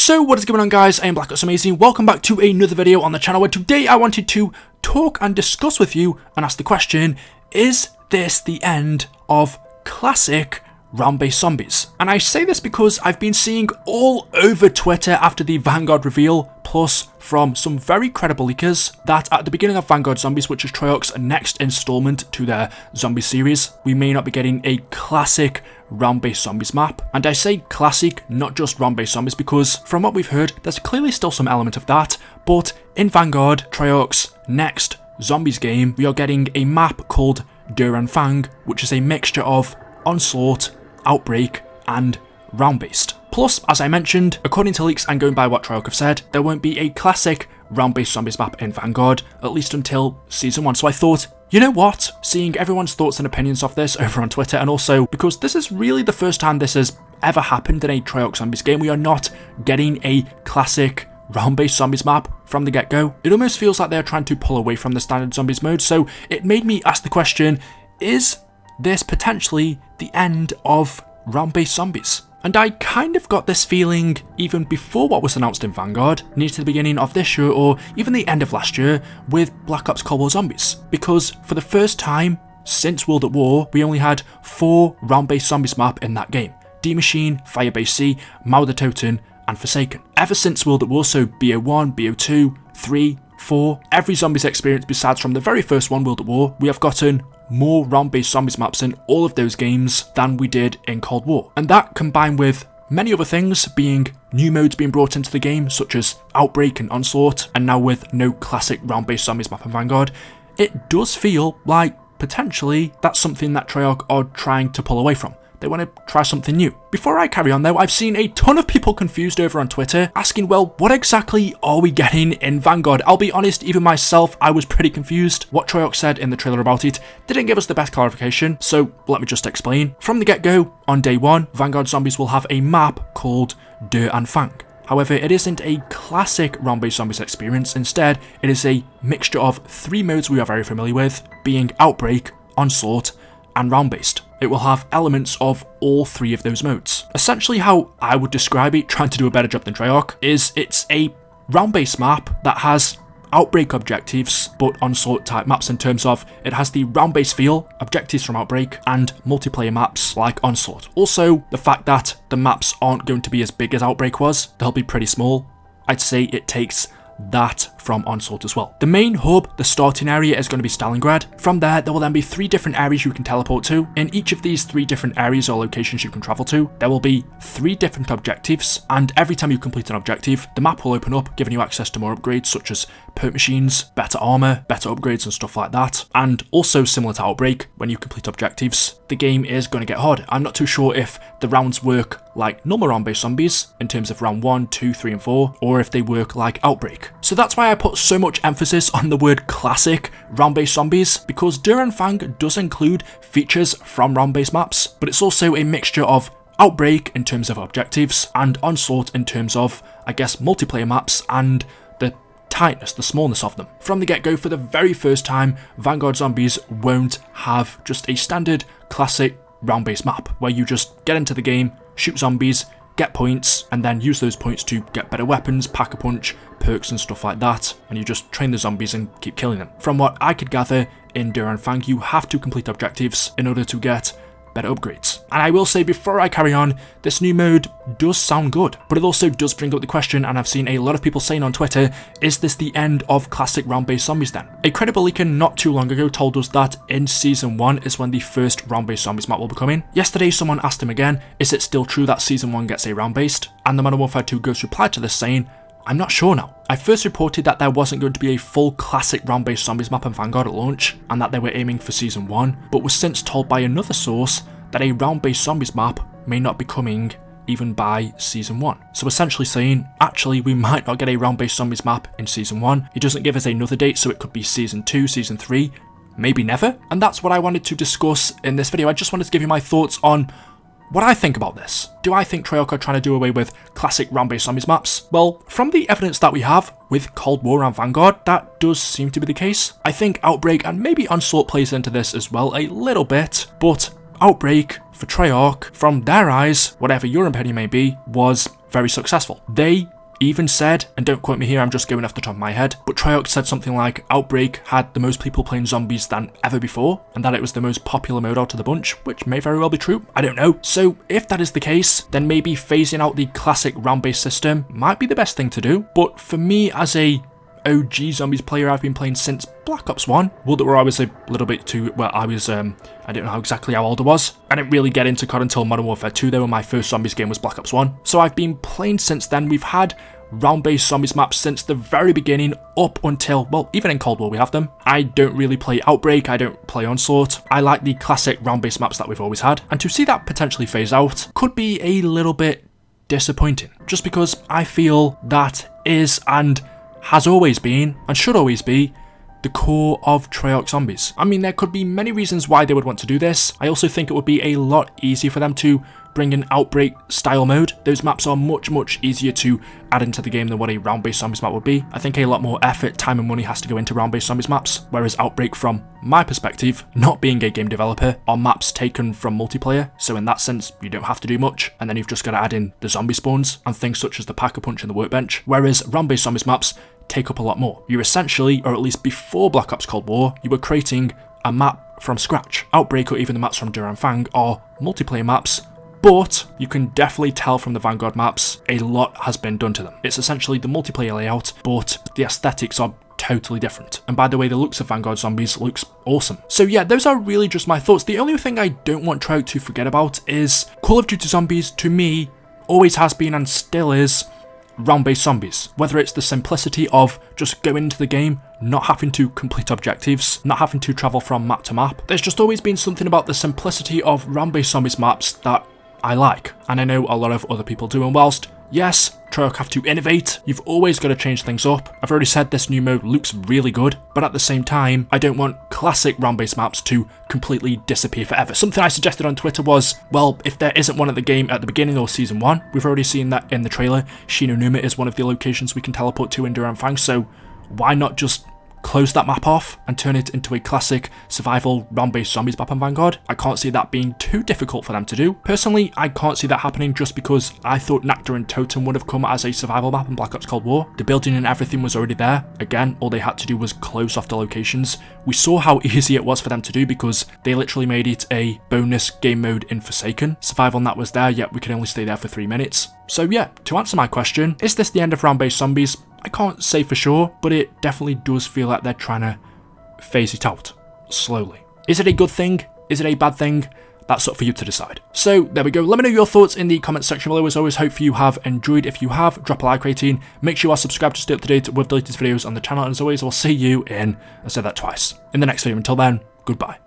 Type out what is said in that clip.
So what is going on, guys? I am Black Amazing. Welcome back to another video on the channel where today I wanted to talk and discuss with you and ask the question, is this the end of classic round-based zombies? And I say this because I've been seeing all over Twitter after the Vanguard reveal, plus from some very credible leakers, that at the beginning of Vanguard Zombies, which is Treyarch's next installment to their zombie series, we may not be getting a classic round-based zombies map. And I say classic, not just round-based zombies, because from what we've heard, there's clearly still some element of that, but in Vanguard, Treyarch's next zombies game, we are getting a map called Fang, which is a mixture of Onslaught, Outbreak, and round-based. Plus, as I mentioned, according to leaks and going by what Treyarch have said, there won't be a classic round-based zombies map in Vanguard, at least until Season 1. So I thought, you know what? Seeing everyone's thoughts and opinions of this over on Twitter, and also because this is really the first time this has ever happened in a Treyarch Zombies game, we are not getting a classic round-based zombies map from the get-go. It almost feels like they're trying to pull away from the standard zombies mode, so it made me ask the question, is this potentially the end of round-based zombies? And I kind of got this feeling even before what was announced in Vanguard, near to the beginning of this year or even the end of last year with Black Ops Cold War Zombies. Because for the first time since World at War, we only had 4 round-based zombies map in that game. D-Machine, Firebase C, Mauer the Toten, and Forsaken. Ever since World at War, so BO1, BO2, 3, 4, every zombies experience besides from the very first one, World at War, we have gotten more round-based zombies maps in all of those games than we did in Cold War. And that, combined with many other things, being new modes being brought into the game, such as Outbreak and Onslaught, and now with no classic round-based zombies map in Vanguard, it does feel like potentially that's something that Treyarch are trying to pull away from. They want to try something new. Before I carry on though, I've seen a ton of people confused over on Twitter asking, well, what exactly are we getting in Vanguard? I'll be honest, even myself, I was pretty confused. What Treyarch said in the trailer about it didn't give us the best clarification, so let me just explain. From the get-go, on day 1, Vanguard Zombies will have a map called Fang. However, it isn't a classic round-based zombies experience. Instead, it is a mixture of 3 modes we are very familiar with, being Outbreak, Onslaught, and round-based. It will have elements of all 3 of those modes. Essentially how I would describe it, trying to do a better job than Treyarch, is it's a round-based map that has Outbreak objectives, but Onslaught type maps in terms of it has the round-based feel, objectives from Outbreak, and multiplayer maps like Onslaught. Also, the fact that the maps aren't going to be as big as Outbreak was, they'll be pretty small. I'd say it takes that from Onslaught as well. The main hub, the starting area, is going to be Stalingrad. From there will then be 3 different areas you can teleport to. In each of these 3 different areas or locations you can travel to, there will be 3 different objectives, and every time you complete an objective, the map will open up, giving you access to more upgrades such as perk machines, better armor, better upgrades and stuff like that. And also similar to Outbreak, when you complete objectives, the game is going to get harder. I'm not too sure if the rounds work like normal round-based zombies in terms of round 1, 2, 3 and 4, or if they work like Outbreak. So that's why I put so much emphasis on the word classic round-based zombies, because Fang does include features from round-based maps, but it's also a mixture of Outbreak in terms of objectives and Onslaught in terms of, I guess, multiplayer maps and the tightness, the smallness of them. From the get-go, for the very first time, Vanguard Zombies won't have just a standard classic round-based map where you just get into the game, shoot zombies, get points, and then use those points to get better weapons, pack-a-punch, perks and stuff like that, and you just train the zombies and keep killing them. From what I could gather, in Fang, you have to complete objectives in order to get better upgrades. And I will say before I carry on, this new mode does sound good, but it also does bring up the question, and I've seen a lot of people saying on Twitter, is this the end of classic round-based zombies then? A credible leaker not too long ago told us that in Season 1 is when the first round-based zombies map will be coming. Yesterday someone asked him again, is it still true that Season 1 gets a round-based? And the Modern Warfare 2 Ghost replied to this saying, I'm not sure now. I first reported that there wasn't going to be a full classic round-based zombies map in Vanguard at launch, and that they were aiming for Season 1, but was since told by another source that a round-based zombies map may not be coming even by Season 1. So essentially saying, actually we might not get a round-based zombies map in Season 1. He doesn't give us another date, so it could be Season 2, Season 3, maybe never. And that's what I wanted to discuss in this video. I just wanted to give you my thoughts on what I think about this. Do I think Treyarch are trying to do away with classic round-based zombies maps? Well, from the evidence that we have with Cold War and Vanguard, that does seem to be the case. I think Outbreak and maybe Onslaught plays into this as well a little bit, but Outbreak for Treyarch, from their eyes, whatever your opinion may be, was very successful. They even said, and don't quote me here, I'm just going off the top of my head, but Treyarch said something like Outbreak had the most people playing zombies than ever before, and that it was the most popular mode out of the bunch, which may very well be true, I don't know. So if that is the case, then maybe phasing out the classic round-based system might be the best thing to do. But for me, as a OG zombies player, I've been playing since Black Ops 1, World War I was a little bit too, well, I don't know exactly how old I was. I didn't really get into COD until Modern Warfare 2 though, and my first zombies game was Black Ops 1. So I've been playing since then. We've had round-based zombies maps since the very beginning up until, well, even in Cold War we have them. I don't really play Outbreak, I don't play Onslaught. I like the classic round-based maps that we've always had, and to see that potentially phase out could be a little bit disappointing, just because I feel that is and has always been, and should always be, the core of Treyarch zombies. I mean, there could be many reasons why they would want to do this. I also think it would be a lot easier for them to bring an Outbreak style mode. Those maps are much easier to add into the game than what a round-based zombies map would be. I think a lot more effort, time and money has to go into round-based zombies maps, whereas Outbreak, from my perspective, not being a game developer, are maps taken from multiplayer, so in that sense you don't have to do much, and then you've just got to add in the zombie spawns and things such as the Pack-a-Punch and the Workbench, whereas round-based zombies maps take up a lot more. You're essentially, or at least before Black Ops Cold War, you were creating a map from scratch. Outbreak, or even the maps from Duran Fang, are multiplayer maps, but you can definitely tell from the Vanguard maps a lot has been done to them. It's essentially the multiplayer layout, but the aesthetics are totally different. And by the way, the looks of Vanguard zombies looks awesome. So yeah, those are really just my thoughts. The only thing I don't want Treyarch to forget about is Call of Duty Zombies, to me, always has been and still is round-based zombies. Whether it's the simplicity of just going into the game, not having to complete objectives, not having to travel from map to map. There's just always been something about the simplicity of round-based zombies maps that I like, and I know a lot of other people do. And whilst, yes, Treyarch have to innovate, you've always got to change things up. I've already said this new mode looks really good, but at the same time, I don't want classic round-based maps to completely disappear forever. Something I suggested on Twitter was, well, if there isn't one at the game at the beginning or Season 1, we've already seen that in the trailer, Shinonuma is one of the locations we can teleport to in Duran Fang, so why not just close that map off and turn it into a classic survival round-based zombies map on Vanguard? I can't see that being too difficult for them to do. Personally, I can't see that happening just because I thought Nacta and Totem would have come as a survival map in Black Ops Cold War. The building and everything was already there. Again, all they had to do was close off the locations. We saw how easy it was for them to do because they literally made it a bonus game mode in Forsaken. Survival Nat was there, yet we could only stay there for 3 minutes. So yeah, to answer my question, is this the end of round-based zombies? I can't say for sure, but it definitely does feel like they're trying to phase it out slowly. Is it a good thing? Is it a bad thing? That's up for you to decide. So there we go. Let me know your thoughts in the comment section below. As always, hope you have enjoyed. If you have, drop a like rating. Make sure you are subscribed to stay up to date with the latest videos on the channel. And as always, I'll see you in, I said that twice, in the next video. Until then, goodbye.